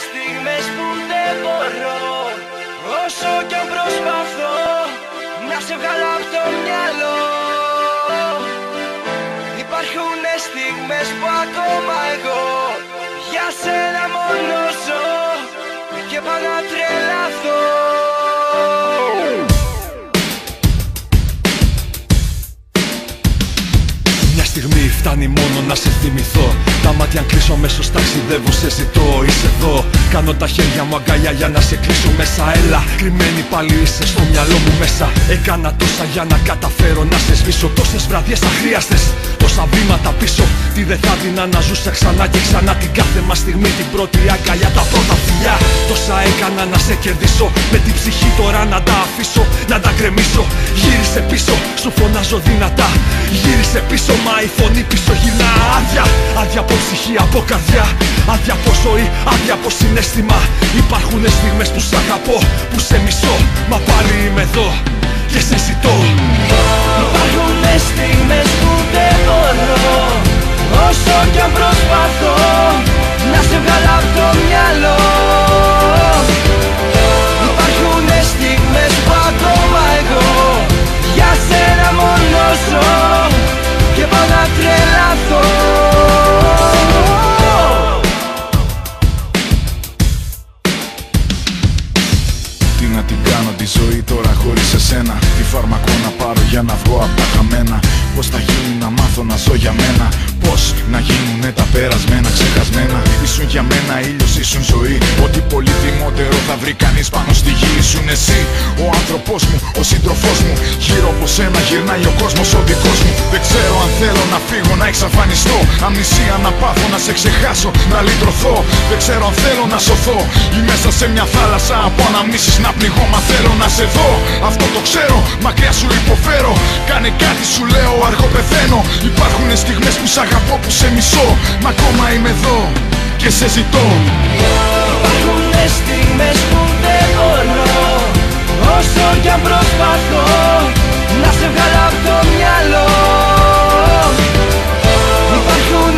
στιγμές που δεν μπορώ, όσο κι αν προσπαθώ να σε βγάλω απ' το μυαλό. Υπάρχουν στιγμές που ακόμα εγώ για σένα μόνο ζω και πάω να τρελαθώ. Μια στιγμή φτάνει μόνο να σε θυμηθώ. Τα μάτια αν κλείσω αμέσως ταξιδεύω, σε ζητώ. Είσαι εδώ, κάνω τα χέρια μου αγκαλιά για να σε κλείσω μέσα. Έλα, κρυμμένη πάλι είσαι στο μυαλό μου μέσα. Έκανα τόσα για να καταφέρω να σε σβήσω. Τόσες βραδιές αχρίαστες, τόσα βήματα πίσω. Τι δεν θα δίνα να ζούσα ξανά και ξανά την κάθε μας στιγμή. Την πρώτη αγκαλιά, τα πρώτα φιλιά. Τόσα έκανα να σε κερδίσω. Με την ψυχή τώρα να τα αφήσω, να τα κρεμίσω. Γύρισε πίσω, σου φωνάζω δυνατά. Γύρισε πίσω, μα η φωνή πίσω γυρνά. Άδεια, άδεια από ψυχή, από καρδιά. Άδεια από ζωή, άδεια από συναίσθημα. Υπάρχουν στιγμές που σ' αγαπώ, που σε μισώ. Μα πάλι είμαι εδώ και σε ζητώ. Υπάρχουν στιγμές που δεν μπορώ, όσο κι αν προσπαθώ να σε βγάλω απ' το μυαλό. Υπάρχουν στιγμές που ακόμα εγώ για σένα μόνο ζω και πάω να τρελαθώ. Τι να την κάνω τη ζωή τώρα χωρίς εσένα? Τι φάρμακο να πάρω για να βγω απ' τα χαμένα? Πώς θα γίνει να μάθω να ζω για μένα? Πώς να γίνουνε τα περασμένα ξεχασμένα? Ήσουν για μένα ήλιος, ήσουν ζωή. Ό,τι πολύτιμότερο θα βρει κανείς πάνω στη γη. Ήσουν εσύ, ο άνθρωπός μου, ο σύντροφός μου. Γύρω από σένα γυρνάει ο κόσμος ο δικός μου. Δεν ξέρω αν θέλω να φύγω, να εξαφανιστώ. Αμνησία να πάθω, να σε ξεχάσω, να λυτρωθώ. Δεν ξέρω αν θέλω να σωθώ ή μέσα σε μια θάλασσα από αναμνήσεις να πνιγώ. Μα θέλω να σε δω, αυτό το ξέρω, μακριά σου υποφέρω. Κάνε κάτι σου λέω, αργό πεθαίνω. Υπάρχουν στιγμές που σ' αγαπώ, που σε μισώ. Μα ακόμα είμαι εδώ και σε ζητώ. Υπάρχουν στιγμές που δεν μπορώ, όσο κι αν προσπαθώ να σε βγάλω απ' το μυαλό. Υπάρχουν